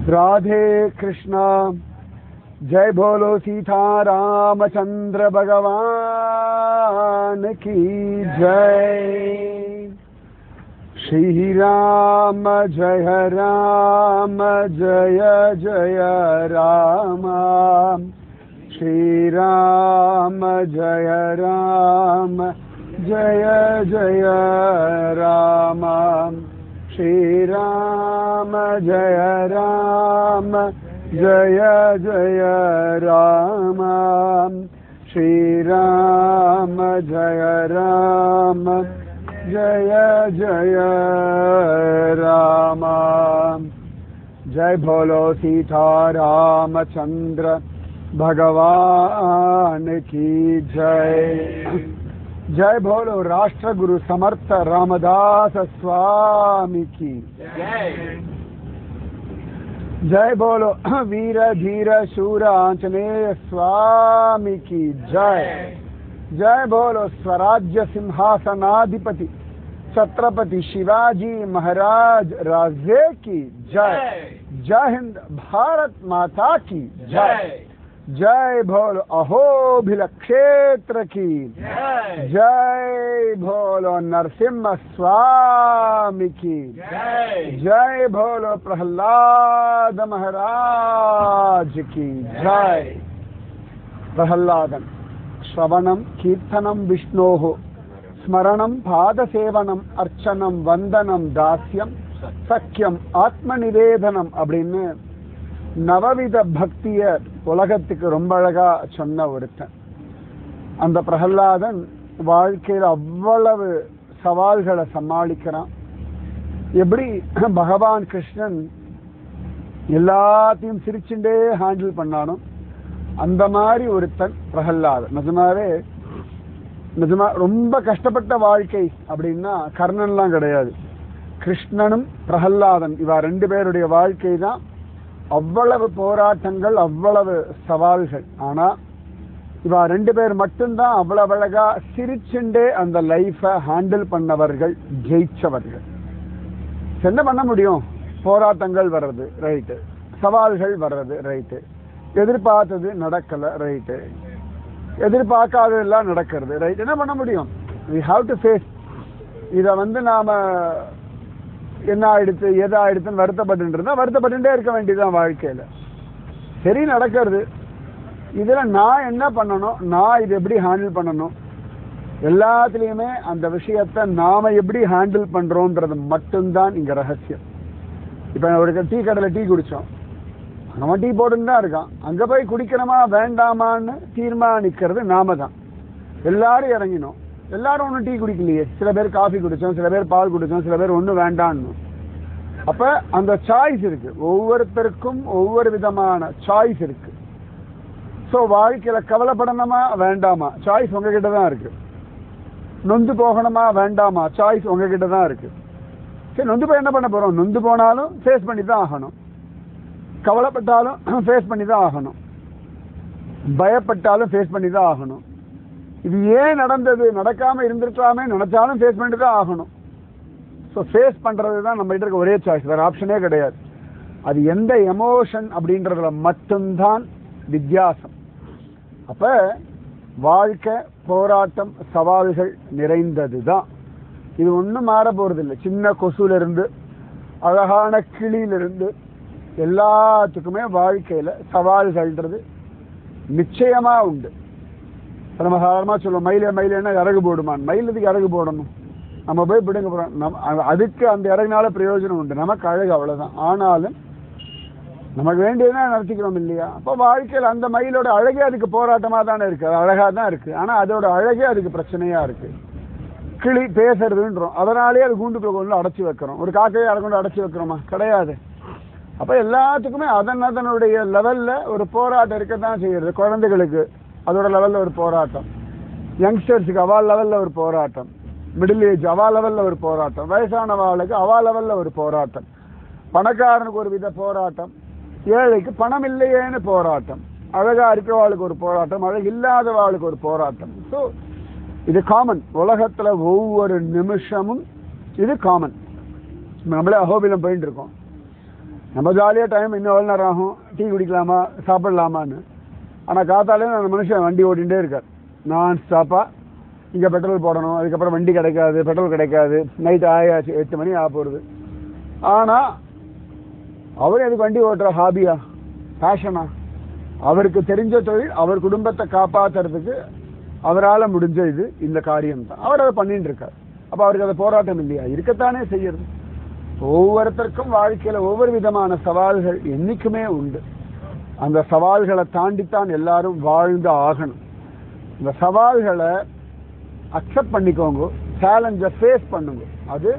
राधे कृष्णा जय बोलो सीता रामचंद्र भगवान की जय। श्री राम जय जय राम। श्री राम जय जय राम। श्री राम जय जय राम। श्री राम जय जय राम। जय बोलो सीता रामचंद्र भगवान की जय। जय बोलो राष्ट्र गुरु समर्थ रामदास स्वामी की जय। जय बोलो वीर धीर शूर आंजनेय स्वामी की जय। जय बोलो स्वराज्य सिंहासनाधिपति छत्रपति शिवाजी महाराज राजे की जय। जय हिंद भारत माता की जय। जय बोलो अहोबिल क्षेत्र की जय। बोलो नरसिम्हा स्वामी की जय। बोलो प्रहलाद महाराज की जय। प्रहलादन श्रवणम कीर्तनम विष्णोः स्मरणम पादसेवनम अर्चनम वंदनम दास्यम सख्यम आत्मनिवेदनम அப்படின்னு நவவித பக்திய உலகத்துக்கு ரொம்ப அழகா சொன்ன ஒருத்தன். அந்த பிரகலாதன் வாழ்க்கையில் அவ்வளவு சவால்களை சமாளிக்கிறான். எப்படி பகவான் கிருஷ்ணன் எல்லாத்தையும் சிரிச்சுட்டே ஹேண்டில் பண்ணானோ அந்த மாதிரி ஒருத்தன் பிரகலாதன். நிஜமா ரொம்ப கஷ்டப்பட்ட வாழ்க்கை அப்படின்னா கர்ணன்லாம் கிடையாது. கிருஷ்ணனும் பிரகலாதன் இவா ரெண்டு பேருடைய வாழ்க்கை தான் அவ்வளவு போராட்டங்கள், அவ்வளவு சவால்கள். ஆனா இவா ரெண்டு பேர் மட்டும்தான் அவ்வளவு அழகா சிரிச்சுண்டே அந்த லைஃபை ஹேண்டில் பண்ணவர்கள், ஜெயிச்சவர்கள். என்ன பண்ண முடியும்? போராட்டங்கள் வர்றது ரைட்டு, சவால்கள் வர்றது ரைட்டு, எதிர்பார்த்தது நடக்கல ரைட்டு, எதிர்பார்க்காததெல்லாம் நடக்கிறது ரைட். என்ன பண்ண முடியும்? we have to face. இதை நாம என்ன ஆயிடுச்சு எது ஆயிடுச்சுன்னு வருத்தப்பட்டுட்டே இருக்க வேண்டியதுதான் வாழ்க்கையில. சரி நடக்கிறது, இதுல நான் என்ன பண்ணணும், நான் இது எப்படி ஹேண்டில் பண்ணணும், எல்லாத்துலயுமே அந்த விஷயத்த நாம எப்படி ஹேண்டில் பண்றோம்ன்றது மட்டும்தான் இங்க ரகசியம். இப்ப ஒரு டீ கடையில டீ குடிச்சோம், அவன் டீ போட்டுன்னு தான் இருக்கான். அங்க போய் குடிக்கணுமா வேண்டாமான்னு தீர்மானிக்கிறது நாம தான். எல்லாரும் இறங்கினோம், எல்லாரும் ஒன்றும் டீ குடிக்கலையே. சில பேர் காஃபி குடிச்சோம், சில பேர் பால் குடிச்சோம், சில பேர் ஒன்றும் வேண்டான்னு. அப்ப அந்த சாய்ஸ் இருக்கு, ஒவ்வொருத்தருக்கும் ஒவ்வொரு விதமான சாய்ஸ் இருக்கு. ஸோ வாழ்க்கையில கவலைப்படணுமா வேண்டாமா, சாய்ஸ் உங்ககிட்ட தான் இருக்கு. நொந்து போகணுமா வேண்டாமா, சாய்ஸ் உங்ககிட்ட தான் இருக்கு. சரி, நொந்து போய் என்ன பண்ண போறோம்? நொந்து போனாலும் ஃபேஸ் பண்ணி தான் ஆகணும், கவலைப்பட்டாலும் ஃபேஸ் பண்ணி தான் ஆகணும், பயப்பட்டாலும் ஃபேஸ் பண்ணி தான் ஆகணும். இது ஏன் நடந்தது, நடக்காம இருந்திருக்கலாமே நினைச்சாலும் ஃபேஸ் பண்ணிட்டு தான் ஆகணும். ஸோ ஃபேஸ் பண்றது தான் நம்ம கிட்ட இருக்க ஒரே சாய்ஸ், வேற ஆப்ஷனே கிடையாது. அது எந்த எமோஷன் அப்படின்றதுல மட்டும்தான் வித்தியாசம். அப்ப வாழ்க்கை போராட்டம் சவால்கள் நிறைந்தது தான். இது ஒன்றும் மாற போறது இல்லை. சின்ன கொசுல இருந்து அழகான கிளியிலிருந்து எல்லாத்துக்குமே வாழ்க்கையில சவால்கள்ன்றது நிச்சயமா உண்டு. நம்ம சாதாரணமா சொல்லுவோம், மயிலேன்னா இறகு போடுமான். மயிலுக்கு இறகு போடணும், நம்ம போய் பிடுங்க போறோம். அதுக்கு அந்த இறகுனால பிரயோஜனம் உண்டு, நமக்கு அழகு அவ்வளவுதான். ஆனாலும் நமக்கு வேண்டியதுதான் நடத்திக்கிறோம் இல்லையா? அப்போ வாழ்க்கையில் அந்த மயிலோட அழகே அதுக்கு போராட்டமா தானே இருக்கு, அது அழகா தான் இருக்கு. ஆனா அதோட அழகே அதுக்கு பிரச்சனையா இருக்கு. கிளி பேசுறதுன்றோம், அதனாலேயே அது கூண்டுக்குள்ள கொண்டு அடைச்சி வைக்கிறோம். ஒரு காக்கையை அதை கொண்டு அடைச்சி வைக்கிறோமா? கிடையாது. அப்ப எல்லாத்துக்குமே அதனுடைய லெவல்ல ஒரு போராட்டம் இருக்கத்தான் செய்யறது. குழந்தைகளுக்கு அதோட லெவல்ல ஒரு போராட்டம், யங்ஸ்டர்ஸுக்கு அவா லெவல்ல ஒரு போராட்டம், மிடில் ஏஜ் அவா லெவல்ல ஒரு போராட்டம், வயசானவாளுக்கு அவா லெவல்ல ஒரு போராட்டம், பணக்காரனுக்கு ஒரு வித போராட்டம், ஏழைக்கு பணம் இல்லையேன்னு போராட்டம், அழகா இருக்கிறவாளுக்கு ஒரு போராட்டம், அழகு இல்லாதவாளுக்கு ஒரு போராட்டம். ஸோ இது காமன். உலகத்துல ஒவ்வொரு நிமிஷமும் இது காமன். நம்மளே அகோபிலம் போயிட்டு இருக்கோம். நம்ம ஜாலியாக டைம் இன்னும் எவ்வளோ நேரம் ஆகும், டீ குடிக்கலாமா சாப்பிடலாமான்னு. ஆனால் காத்தாலே அந்த மனுஷன் வண்டி ஓட்டிகிட்டே இருக்கார் நான் ஸ்டாப்பாக. இங்கே பெட்ரோல் போடணும், அதுக்கப்புறம் வண்டி கிடைக்காது, பெட்ரோல் கிடைக்காது, நைட்டு ஆயாச்சு 8 மணி ஆக போகிறது. ஆனால் அவர் எதுக்கு வண்டி ஓட்டுற ஹாபியா பேஷனா? அவருக்கு தெரிஞ்ச தொழில், அவர் குடும்பத்தை காப்பாற்றுறதுக்கு அவரால் முடிஞ்ச இது இந்த காரியம் தான். அவர் அதை பண்ணிட்டு இருக்கார். அப்போ அவருக்கு அதை போராட்டம் இல்லையா? இருக்கத்தானே செய்யறது. ஒவ்வொருத்தருக்கும் வாழ்க்கையில் ஒவ்வொரு விதமான சவால்கள் என்றைக்குமே உண்டு. அந்த சவால்களை தாண்டித்தான் எல்லாரும் வாழ்ந்து ஆகணும். இந்த சவால்களை அக்செப்ட் பண்ணிக்கோங்க, சேலஞ்சை ஃபேஸ் பண்ணுங்க. அது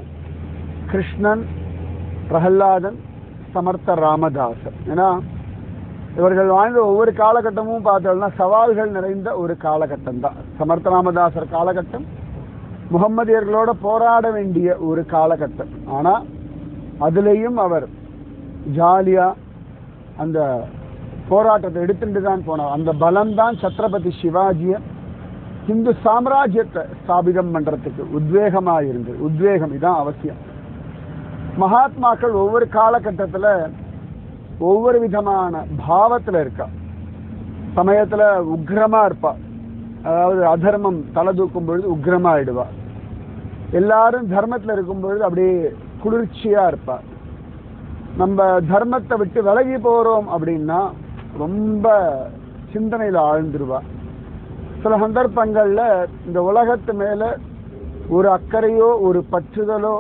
கிருஷ்ணன், பிரகலாதன், சமர்த்த ராமதாசர். ஏன்னா இவர்கள் வாழ்ந்த ஒவ்வொரு காலகட்டமும் பார்த்தோம்னா சவால்கள் நிறைந்த ஒரு காலகட்டம் தான். சமர்த்த ராமதாசர் காலகட்டம் முகம்மதியர்களோட போராட வேண்டிய ஒரு காலகட்டம். ஆனால் அதுலேயும் அவர் ஜாலியா அந்த போராட்டத்தை எடுத்துட்டு தான் போனார். அந்த பலம் தான் சத்ரபதி சிவாஜியை இந்து சாம்ராஜ்யத்தை ஸ்தாபிதம் பண்றதுக்கு உத்வேகமாக இருந்தது. உத்வேகம் இதான் அவசியம். மகாத்மாக்கள் ஒவ்வொரு காலகட்டத்தில் ஒவ்வொரு விதமான பாவத்தில் இருக்கா. சமயத்தில் உக்ரமா இருப்பா, அதாவது அதர்மம் தலை தூக்கும் பொழுது உக்ரமா ஆயிடுவா. எல்லாரும் தர்மத்தில் இருக்கும் பொழுது அப்படியே குளிர்ச்சியா இருப்பா. நம்ம தர்மத்தை விட்டு விலகி போறோம் அப்படின்னா ரொம்ப சிந்தனையில் ஆழ்ந்துருவா. சில சந்தர்ப்பங்கள்ல இந்த உலகத்து மேல ஒரு அக்கறையோ ஒரு பற்றுதலோ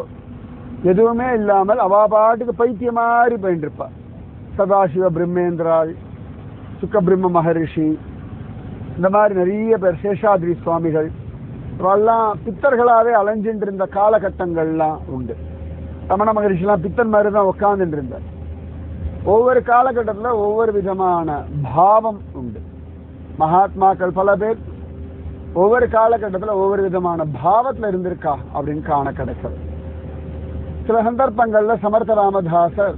எதுவுமே இல்லாமல் அவா பாட்டுக்கு பைத்திய மாதிரி போயிட்டு இருப்பா. சதாசிவ பிரம்மேந்திராள், சுக்கபிரம்ம மகரிஷி, இந்த மாதிரி நிறைய பேர், சேஷாத்ரி சுவாமிகள், இவெல்லாம் பித்தர்களாவே அலைஞ்சிட்டு இருந்த காலகட்டங்கள்லாம் உண்டு. ரமண மகரிஷிலாம் பித்தன் மாதிரி தான் உட்கார்ந்துட்டு இருந்தார். ஒவ்வொரு காலகட்டத்தில் ஒவ்வொரு விதமான பாவம் உண்டு. மகாத்மாக்கள் பல பேர் ஒவ்வொரு காலகட்டத்தில் ஒவ்வொரு விதமான பாவத்தில் இருந்திருக்கா அப்படின்னு காண கிடைக்கிறது. சில சந்தர்ப்பங்கள்ல சமர்த்த ராமதாசர்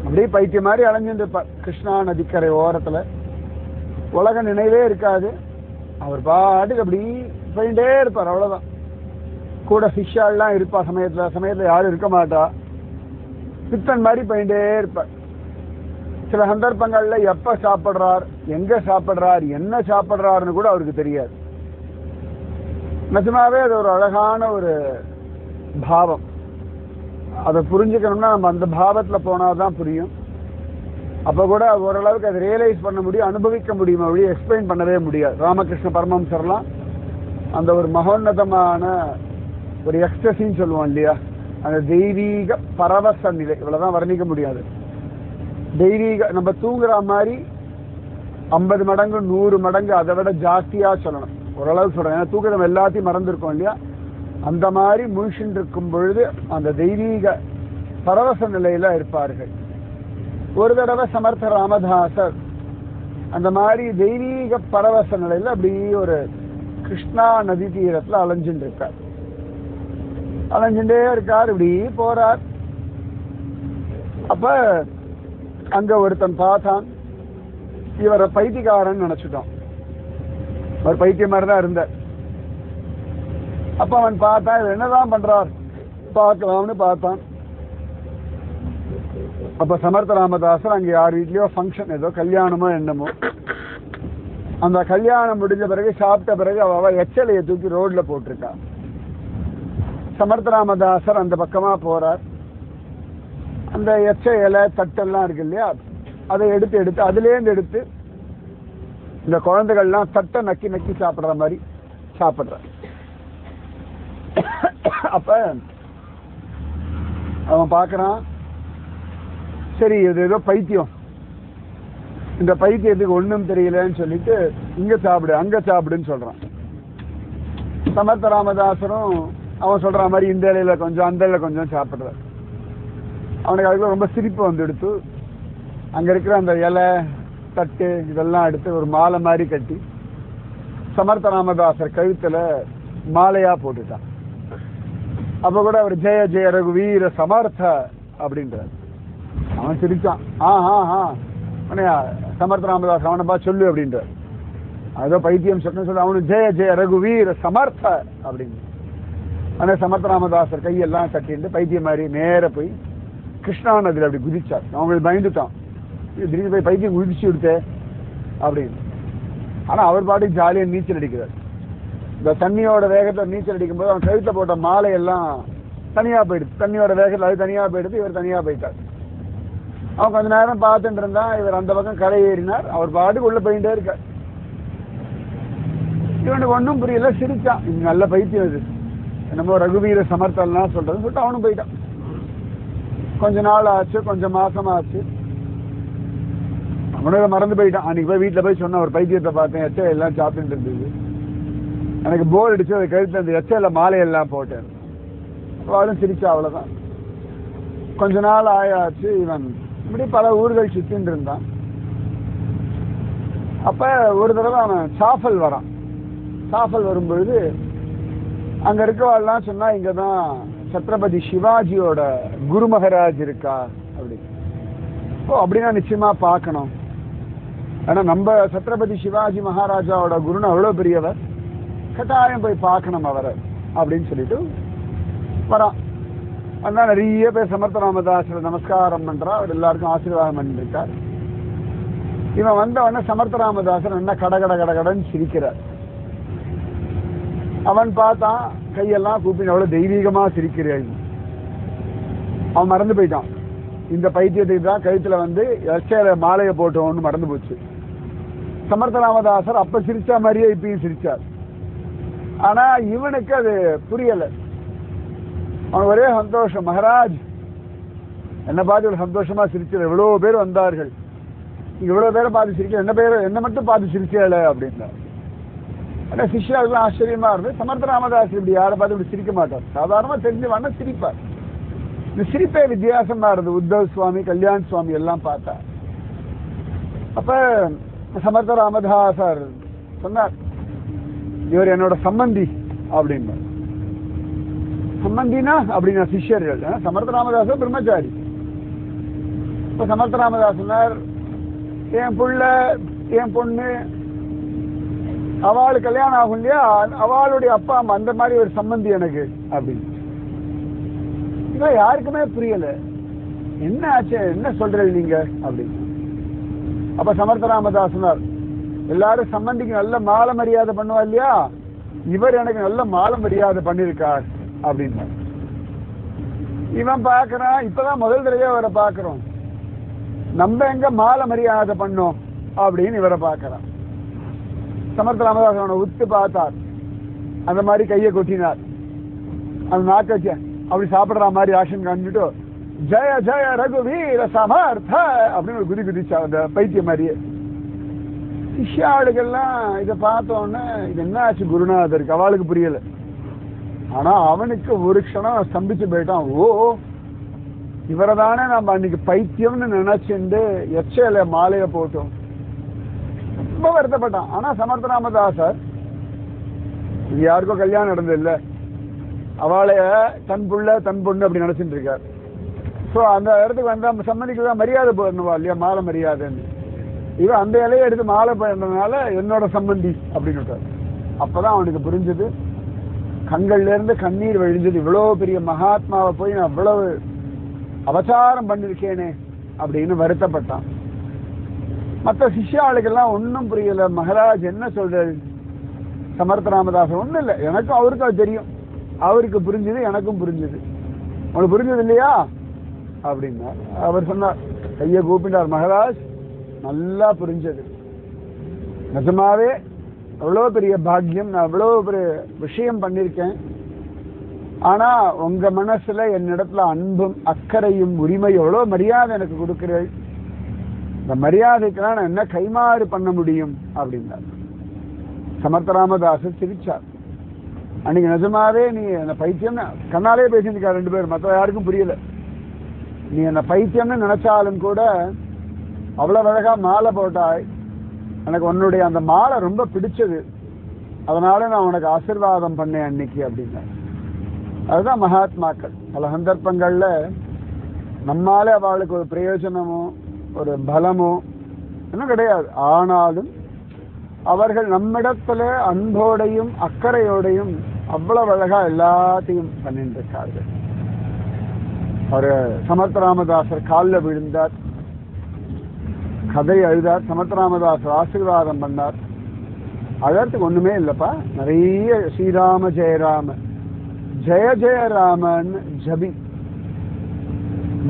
அப்படியே பைத்திய மாதிரி அலைஞ்சிட்டு இருப்பார். கிருஷ்ணா நதிக்கரை ஓரத்துல உலக நினைவே இருக்காது. அவர் பாட்டுக்கு அப்படி போயிட்டே இருப்பார், அவ்வளவுதான். கூட ஃபிஷ்ஷாலாம் இருப்பா. சமயத்துல யாரும் இருக்க மாட்டா. பித்தன் மாதிரி போயிட்டே இருப்பார். சில சந்தர்ப்பங்கள்ல எப்ப சாப்பிடுறார், எங்க சாப்பிடுறார், என்ன சாப்பிடுறாருன்னு கூட அவருக்கு தெரியாது. நிஜமாவே அது ஒரு அழகான ஒரு பாவம். அதை புரிஞ்சுக்கணும்னா நம்ம அந்த பாவத்துல போனாதான் புரியும். அப்ப கூட ஓரளவுக்கு அதை ரியலைஸ் பண்ண முடியும், அனுபவிக்க முடியும். அப்படி எக்ஸ்பிளைன் பண்ணவே முடியாது. ராமகிருஷ்ண பரமஹம்சர்லாம் அந்த ஒரு மகோன்னதமான ஒரு எக்ஸ்டசின்னு சொல்லுவோம் இல்லையா, அந்த தெய்வீக பரவச நிலை, இவ்வளவுதான் வர்ணிக்க முடியாது. தெய்வீக, நம்ம தூங்குற மாதிரி 50 மடங்கு 100 மடங்கு அதை விட ஜாஸ்தியா சொல்லணும். ஓரளவு சொல்றேன், ஏன்னா தூக்கம் எல்லாத்தையும் மறந்துருக்கோம் இல்லையா. அந்த மாதிரி முழிச்சுட்டு இருக்கும் பொழுது அந்த தெய்வீக பரவச நிலையில இருப்பார்கள். ஒரு தடவை சமர்த்த ராமதாசர் அந்த மாதிரி தெய்வீக பரவச நிலையில அப்படி ஒரு கிருஷ்ணா நதி தீரத்துல அலைஞ்சுட்டு இருக்கார். அலைஞ்சுட்டே இருக்கார், இப்படி போறார். அப்ப அங்க ஒருத்தன் பார்த்தான். இவரை பைத்தியக்காரன் நினைச்சுட்டான். அவர் பைத்திய மாதிரி தான் இருந்தார். அப்ப அவன் பார்த்தான், இவர் என்னதான் பண்றார் பார்க்கலாம்னு பார்த்தான். அப்ப சமர்த்த ராமதாசர் அங்க யார் வீட்லயோ ஃபங்க்ஷன், ஏதோ கல்யாணமோ என்னமோ. அந்த கல்யாணம் முடிஞ்ச பிறகு சாப்பிட்ட பிறகு அவ எச்சலையை தூக்கி ரோட்ல போட்டிருக்கா. சமர்த்த ராமதாசர் அந்த பக்கமா போறார். அந்த எச்ச இலை தட்டெல்லாம் இருக்கு இல்லையா, அதை எடுத்து அதுலேருந்து எடுத்து இந்த குழந்தைகள்லாம் தட்டை நக்கி நக்கி சாப்பிட்ற மாதிரி சாப்பிட்ற. அப்ப அவன் பார்க்கறான், சரி இது ஏதோ பைத்தியம், இந்த பைத்தியத்துக்கு ஒண்ணும் தெரியலன்னு சொல்லிட்டு இங்க சாப்பிடு அங்க சாப்பிடுன்னு சொல்றான். சமர்த்த ராமதாசரும் அவன் சொல்ற மாதிரி இந்த இலையில கொஞ்சம் அந்த இலையில கொஞ்சம் சாப்பிடுற. அவனுக்கு அதுக்கு ரொம்ப சிரிப்பு வந்து எடுத்து அங்க இருக்கிற அந்த இலை தட்டு இதெல்லாம் எடுத்து ஒரு மாலை மாதிரி கட்டி சமர்த்த ராமதாசர் கழுத்துல மாலையா போட்டுட்டான். அப்ப கூட அவர் ஜெய ஜெய ரகுவீர சமர்த்த அப்படின்றார். அவன் சிரிச்சான். சமர்த்த ராமதாஸ் அவனை பா சொல்லு அப்படின்றார். அதோ பைத்தியம் சொல்ல அவனு ஜெய ஜெய ரகுவீர சமர்த்த அப்படின்னு. ஆனா சமர்த்த ராமதாசர் கையெல்லாம் கட்டிட்டு பைத்தியம் மாதிரி நேர போய் கிருஷ்ணா நதியில் அப்படி குதிச்சார். அவங்களுக்கு பயந்துட்டான், திடீர்னு போய் பைத்தியம் குதிச்சு விடுத்தே அப்படின்னு. ஆனா அவர் பாட்டுக்கு ஜாலியாக நீச்சல் அடிக்கிறார். இந்த தண்ணியோட வேகத்தை நீச்சல் அடிக்கும்போது அவன் கழுத்தை போட்ட மாலையெல்லாம் தனியா போயிடுது. தண்ணியோட வேகத்தில் அது தனியா போயிடுது, இவர் தனியா போயிட்டார். அவன் கொஞ்ச நேரம் பார்த்துட்டு இருந்தான். இவர் அந்த பக்கம் கரை ஏறினார். அவர் பாட்டுக்கு உள்ள போயிட்டே இருக்கார். இவனுக்கு ஒன்றும் புரியல, சிரிச்சான். இது நல்ல பைத்தியம், இது என்னமோ ரகுவீர சமர்த்தல்லாம் சொல்றதுன்னு சொல்லிட்டு அவனும் போயிட்டான். கொஞ்ச நாள் ஆச்சு, கொஞ்சம் மாசம் ஆச்சு. அவனுக்கு மறந்து போயிட்டான். அன்னைக்கு போய் வீட்டில் போய் சொன்ன, ஒரு பைத்தியத்தை பார்த்தேன், எச்சை எல்லாம் சாப்பிட்டு இருந்தது, எனக்கு போர் அடிச்சு அதை கழுத்து அந்த எச்சையில மாலையெல்லாம் போட்டேன். அவளும் சிரிச்சா, அவ்வளவுதான். கொஞ்ச நாள் ஆயாச்சு. இவன் இப்படி பல ஊர்கள் சுத்தின்னு இருந்தான். அப்ப ஒரு தடவை அவன் சாஃபல் வரான். சாஃபல் வரும்பொழுது அங்க இருக்கவாள்லாம் சொன்னா, இங்கதான் சத்ரபதி சிவாஜியோட குரு மகாராஜ் இருக்கா அப்படி. ஓ, அப்படின்னா நிச்சயமா பார்க்கணும். ஆனா நம்ம சத்ரபதி சிவாஜி மகாராஜாவோட குருன்னு அவ்வளவு பெரியவர், கட்டாயம் போய் பார்க்கணும் அவரை அப்படின்னு சொல்லிட்டு வரான். வந்தா நிறைய பேர் சமர்த்த ராமதாசர் நமஸ்காரம் பண்றா. அவர் எல்லாருக்கும் ஆசீர்வாதம் பண்ணிருக்கார். இவன் வந்த உடனே சமர்த்த ராமதாசர் என்ன கடன்னு சிரிக்கிறார். அவன் பார்த்தான், கையெல்லாம் கூப்பிட்டு அவ்வளவு தெய்வீகமா சிரிக்கிறான். அவன் மறந்து போயிட்டான். இந்த பைத்தியத்துக்கு தான் கழுத்துல வந்து எச்சையில மாலையை போட்டோன்னு மறந்து போச்சு. சமர்த்த ராமதாசர் அப்ப சிரிச்சா மாதிரியே இப்பயும் சிரிச்சார். ஆனா இவனுக்கு அது புரியல. அவன் ஒரே சந்தோஷம், மகாராஜ் என்ன பார்த்து ஒரு சந்தோஷமா சிரிச்சார், எவ்வளவு பேர் வந்தார்கள், இவ்வளவு பேரை பார்த்து சிரிக்க, என்ன மட்டும் பார்த்து சிரிக்கல அப்படின்னா. ஆனா சிஷ்யாவுக்கு ஆச்சரியமா இருந்து, சமர்த்த ராமதாஸ் இப்படி யாரை பார்த்து இப்படி சிரிக்க மாட்டார். சாதாரணமா தெரிஞ்சு வேணா சிரிப்பார். இந்த சிரிப்பே வித்தியாசமா இருந்தது. உத்தவ் சுவாமி, கல்யாண் சுவாமி எல்லாம் பார்த்தா. அப்ப சமர்த்த ராமதாசர் சொன்னார், இவர் என்னோட சம்பந்தி அப்படின்னு. சம்பந்தினா அப்படின்னா சிஷ்யர்கள். சமர்த்த ராமதாசர் பிரம்மச்சாரி. இப்ப சமர்த்த ராமதாஸ் சொன்னார், என் புள்ள என் பொண்ணு அவளுக்கு கல்யாணம் ஆகும் இல்லையா, அவளுடைய அப்பா அம்மா அந்த மாதிரி ஒரு சம்பந்தி எனக்கு அப்படின்னு. யாருக்குமே புரியல, என்ன ஆச்சு, என்ன சொல்றது நீங்க அப்படின்னு. அப்ப சமர்த்த ராமதாஸ் சொன்னார், எல்லாரும் சம்பந்திக்கு நல்ல மாலை மரியாதை பண்ணுவா இல்லையா, இவர் எனக்கு நல்ல மாலை மரியாதை பண்ணிருக்கார் அப்படின்னு. இவன் பாக்குறான், இப்பதான் முதல் தடவையா அவரை பாக்குறோம், நம்ம எங்க மாலை மரியாதை பண்ணோம் அப்படின்னு இவரை பாக்குறான். சமர்த்த ராமதாஸ் அவனை உத்து பார்த்தார். அந்த மாதிரி கையை கொட்டினார். அந்த நாக்க அப்படி சாப்பிடுற மாதிரி ஆக்ஷன் காமிச்சுட்டு, ஜெய ஜெய ரகுவீர சமர்த்த அப்படின்னு ஒரு குதிச்சா அந்த பைத்திய மாதிரியே. சிஷ்யாளுக்கெல்லாம் இதை பார்த்தோன்னே இது என்ன ஆச்சு குருநாதருக்கு அவளுக்கு புரியல. ஆனா அவனுக்கு ஒரு க்ஷணம் ஸ்தம்பிச்சு போயிட்டான். ஓ, இவரை தானே நம்ம அன்னைக்கு பைத்தியம்னு நினைச்சுண்டு எச்சையில மாலைய போட்டோம். ரொம்ப வருத்தப்பட்டான். ஆனா சமர்த்த ராமதாசர் இது யாருக்கோ கல்யாணம் நடந்தது இல்ல, அவளைய தன் புள்ள தன் பொண்ணு அப்படி நினைச்சிட்டு இருக்கார். ஸோ அந்த இடத்துக்கு வந்து சம்மதிக்கு மரியாதை போடணுவா இல்லையா, மாலை மரியாதைன்னு. இவன் அந்த இலையை எடுத்து மாலை போடுறதுனால என்னோட சம்பந்தி அப்படின்னு விட்டார். அப்பதான் அவனுக்கு புரிஞ்சது, கண்கள்ல இருந்து கண்ணீர் வழிஞ்சது. இவ்வளவு பெரிய மகாத்மாவை போய் நான் இவ்வளவு அவசாரம் பண்ணிருக்கேனே அப்படின்னு வருத்தப்பட்டான். மற்ற சிஷ்யாளுக்கெல்லாம் ஒன்னும் புரியல. மகாராஜ் என்ன சொல்றாரு? சமர்த்த ராமதாசன் ஒண்ணும் இல்லை, எனக்கும் அவருக்கும் அது தெரியும், அவருக்கு புரிஞ்சது எனக்கும் புரிஞ்சது, உனக்கு புரிஞ்சது இல்லையா அப்படின்னா. அவர் சொன்னார், கையை கூப்பிட்டார், மகாராஜ் நல்லா புரிஞ்சது, நிஜமாவே அவ்வளவு பெரிய பாக்கியம், நான் அவ்வளவு பெரிய விஷயம் பண்ணிருக்கேன். ஆனா உங்க மனசுல என்னிடத்துல அன்பும் அக்கறையும் உரிமையும் எவ்வளவு மரியாதை எனக்கு கொடுக்கிறேன், இந்த மரியாதைக்கெல்லாம் நான் என்ன கைமாறு பண்ண முடியும் அப்படின்னார். சமர்த்த ராமதாசர் சிரிச்சார். அன்னைக்கு நிஜமாவே நீ என்ன பைத்தியம்னு கண்ணாலே பேசியிருக்கா ரெண்டு பேரும், மற்ற யாருக்கும் புரியல. நீ என்ன பைத்தியம்னு நினைச்சாலும் கூட அவ்வளவு அழகா மாலை போட்டாய், எனக்கு உன்னுடைய அந்த மாலை ரொம்ப பிடிச்சது, அதனால நான் உனக்கு ஆசீர்வாதம் பண்ணேன் அன்னைக்கு அப்படின்னா. அதுதான் மகாத்மாக்கள். பல சந்தர்ப்பங்கள்ல நம்மாலே அவளுக்கு ஒரு பிரயோஜனமோ ஒரு பலமோ இன்னும் கிடையாது, ஆனாலும் அவர்கள் நம்மிடத்துல அன்போடையும் அக்கறையோடையும் அவ்வளவு அழகா எல்லாத்தையும் பண்ணிட்டு இருக்கார்கள். அவர் சமர்த்த ராமதாசர் காலில் விழுந்தார், கதை எழுதார், சமர்த்த ராமதாசர் ஆசீர்வாதம் பண்ணார். அதற்கு ஒண்ணுமே இல்லப்பா, நிறைய ஸ்ரீராம ஜெயராம ஜெய ஜெயராமன் ஜபி.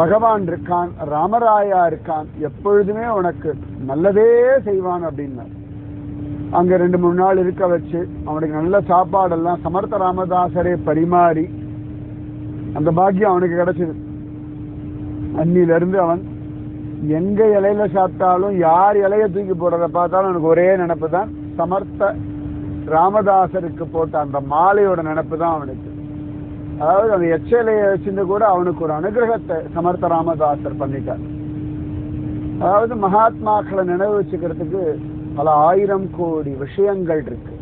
பகவான் இருக்கான், ராமராயா இருக்கான், எப்பொழுதுமே உனக்கு நல்லதே செய்வான் அப்படின்னார். அங்க 2-3 நாள் இருக்க வச்சு அவனுக்கு நல்ல சாப்பாடெல்லாம் சமர்த்த ராமதாசரே பரிமாறி அந்த பாக்கியம் அவனுக்கு கிடைச்சது. அன்னில இருந்து அவன் எங்க இலையில சாப்பிட்டாலும், யார் இலைய தூக்கி போடுறத பார்த்தாலும் அவனுக்கு ஒரே நினைப்பு தான், சமர்த்த ராமதாசருக்கு போட்ட அந்த மாலையோட நினைப்பு தான் அவனுக்கு. அதாவது அந்த எச்சலையை வச்சிருந்து கூட அவனுக்கு ஒரு அனுகிரகத்தை சமர்த்த ராமதாசர் பண்ணிட்டார். அதாவது மகாத்மாக்களை நினைவு வச்சுக்கிறதுக்கு பல 1000 கோடி விஷயங்கள் இருக்கு.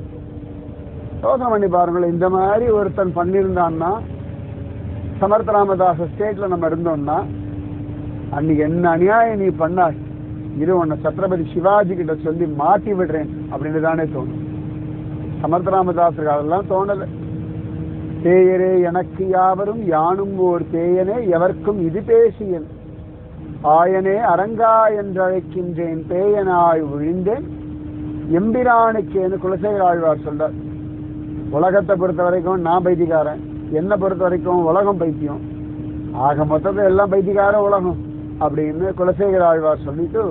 யோசனை பண்ணி பாருங்களேன், இந்த மாதிரி ஒருத்தன் பண்ணியிருந்தான்னா, சமர்த்த ராமதாச ஸ்டேட்ல நம்ம இருந்தோம்னா, அன்னைக்கு என்ன அநியாயம் நீ பண்ணாய், இரு உன்னை சத்ரபதி சிவாஜி கிட்ட சொல்லி மாட்டி விடுறேன் அப்படின்னு தானே தோணும். சமர்த்த ராமதாசருக்கு அதெல்லாம் தோணலை. தேயரே எனக்கு யாவரும் யானும் ஓர் தேயனே எவர்க்கும் இது பேசியன், ஆயனே அரங்கா என்றழைக்கின்றேன் பேயனாய் விழுந்தேன் எம்பிரானுக்கேன்னு குலசேகர ஆழ்வார் சொல்றார். உலகத்தை பொறுத்த வரைக்கும் நான் பைத்தியக்காரன், என்னை பொறுத்த வரைக்கும் உலகம் பைத்தியம், ஆக மொத்தத்தை எல்லாம் பைத்தியக்கார உலகம் அப்படின்னு குலசேகர ஆழ்வார் சொல்லிட்டு,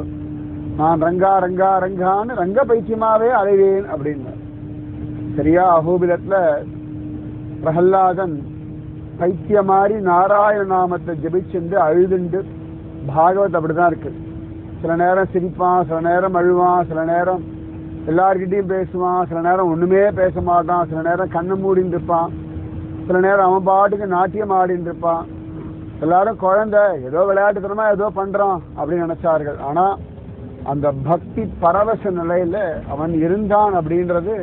நான் ரங்கா ரங்கா ரங்கான்னு ரங்க பைத்தியமாவே அலைவேன் அப்படின்னு. சரியா அகோபிலத்துல பிரகல்லாதன் பைத்திய மாதிரி நாராயண நாமத்தை ஜபிச்சுண்டு அழுதுண்டு, பாகவத் அப்படிதான் இருக்கு. சில நேரம் சிரிப்பான், சில நேரம் அழுவான், சில நேரம் எல்லார்கிட்டையும் பேசுவான், சில நேரம் ஒண்ணுமே பேச மாட்டான், சில நேரம் கண்ணு மூடின்னு இருப்பான், சில நேரம் அவன் பாட்டுக்கு நாட்டியம் ஆடின்னு இருப்பான். எல்லாரும் குழந்தை ஏதோ விளையாட்டுத்தனமா ஏதோ பண்றான் அப்படின்னு நினைச்சார்கள். ஆனா அந்த பக்தி பரவச நிலையில அவன் இருந்தான் அப்படின்றது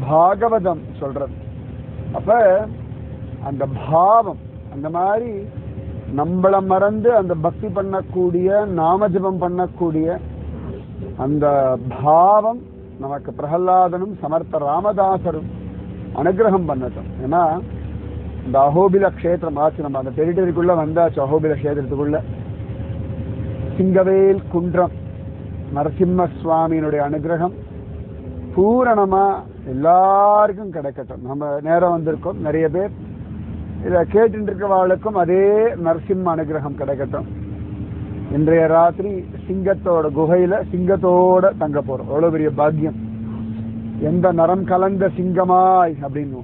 பாகவதம் சொல்றது. அப்ப அந்த பாவம், அந்த மாதிரி நம்மள மறந்து அந்த பக்தி பண்ணக்கூடிய, நாமஜபம் பண்ணக்கூடிய அந்த பாவம் நமக்கு பிரகல்லாதனும் சமர்த்த ராமதாசரும் அனுகிரகம் பண்ணட்டும். ஏன்னா இந்த அஹோபில கஷேத்திரம் ஆச்சு, நம்ம அந்த டெரிட்டரிக்குள்ள வந்தாச்சு. அஹோபில கஷேத்திரத்துக்குள்ள சிங்கவேல் குன்றம் நரசிம்ம சுவாமியினுடைய அனுகிரகம் பூரணமா எல்லாருக்கும் கிடைக்கட்டும். நம்ம நேரம் வந்திருக்கோம், நிறைய பேர் இதை கேட்டு இருக்கிறவர்களுக்கும் அதே நரசிம்ம அனுகிரகம் கிடைக்கட்டும். இன்றைய ராத்திரி சிங்கத்தோட குகையில சிங்கத்தோட தங்க போறோம். எவ்வளவு பெரிய பாக்கியம்! எந்த நரம் கலந்த சிங்கமாய் அப்படின்னு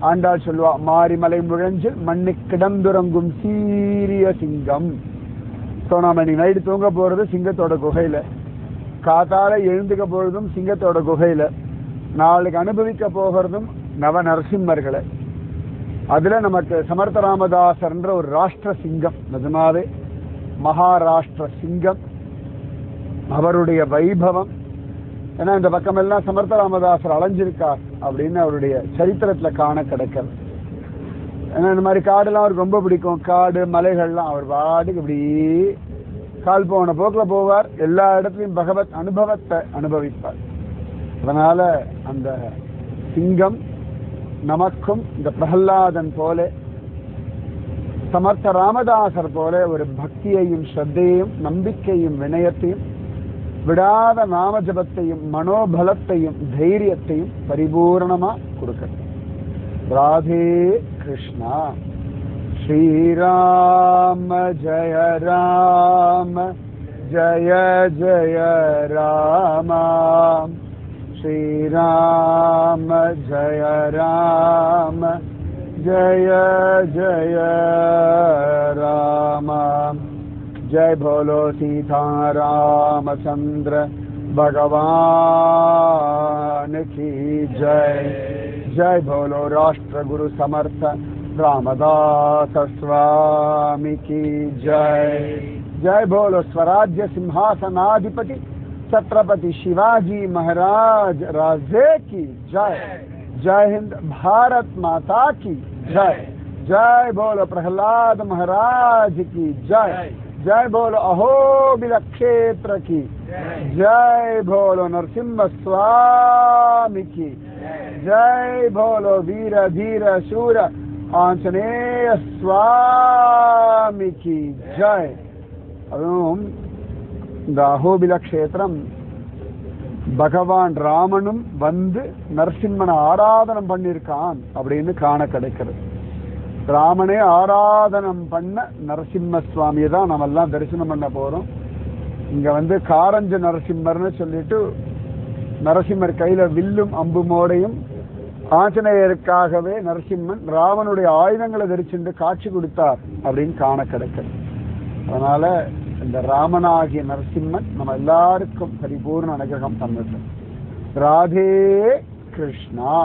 ஆண்டாள் சொல்லுவா, மாரிமலை முழஞ்சில் மண்ணு கிடந்துறங்கும் சீரிய சிங்கம். ஸோ நாம இன்னைக்கு நைட்டு தூங்க போறது சிங்கத்தோட குகையில, காத்தால எழுந்துக்க போறதும் சிங்கத்தோட குகையில, நாளைக்கு அனுபவிக்க போகிறதும் நவ நரசிம்மர்களை. அதுல நமக்கு சமர்த்த ராமதாசர்ன்ற ஒரு ராஷ்டிர சிங்கம், நிஜமாவே மகாராஷ்டிர சிங்கம், அவருடைய வைபவம். ஏன்னா இந்த பக்கம் எல்லாம் சமர்த்த ராமதாசர் அலைஞ்சிருக்கார் அப்படின்னு அவருடைய சரித்திரத்துல காண கிடைக்கிறது. ஏன்னா இந்த மாதிரி காடுலாம் அவருக்கு ரொம்ப பிடிக்கும். காடு மலைகள்லாம் அவர் பாட்டுக்கு இப்படி கால் போன போக்கில் போவார், எல்லா இடத்துலையும் பகவத் அனுபவத்தை அனுபவிப்பார். அதனால அந்த சிங்கம் நமக்கும் இந்த பிரகல்லாதன் போல சமர்த்த ராமதாசர் போல ஒரு பக்தியையும் ஸ்ரத்தையும் நம்பிக்கையும் வினயத்தையும் விடாத நாமஜபத்தையும் மனோபலத்தையும் தைரியத்தையும் பரிபூர்ணமா கொடுக்கட்டும். ராதே கிருஷ்ணா. ஸ்ரீராம ஜய ராம ஜய ஜய ராம, ஸ்ரீராம ஜய ராம ஜய ஜய ராம. जय बोलो सीता रामचंद्र भगवान की जय. जय बोलो राष्ट्र गुरु समर्थ रामदास स्वामी की जय. जय बोलो स्वराज्य सिंहासनाधिपति छत्रपति शिवाजी महाराज राजे की जय. जय हिंद, भारत माता की जय. जय बोलो प्रहलाद महाराज की जय. जय बोलो अहोबिल क्षेत्र की जय. बोलो नरसिम्ह स्वामी की जय. बोलो वीर धीर शूर ஆஞ்சநேய சுவாமிக்கு ஜெய். அதுவும் இந்த அஹோபில க்ஷேத்திரம் பகவான் ராமனும் வந்து நரசிம்மனை ஆராதனம் பண்ணியிருக்கான் அப்படின்னு காண கிடைக்கிறது. ராமனே ஆராதனம் பண்ண நரசிம்ம சுவாமியை தான் நம்ம எல்லாம் தரிசனம் பண்ண போறோம். இங்க வந்து காரஞ்ச நரசிம்மர்னு சொல்லிட்டு நரசிம்மர் கையில வில்லும் அம்புமோடையும் ஆஞ்சநேயருக்காகவே நரசிம்மன் ராவனுடைய ஆயுதங்களை தரிச்சுட்டு காட்சி கொடுத்தார் அப்படின்னு காண கிடைக்கிறது. அதனால இந்த ராமனாகிய நரசிம்மன் நம்ம எல்லாருக்கும் பரிபூர்ண அனுகிரகம் பண்ணட்டும். ராதே கிருஷ்ணா.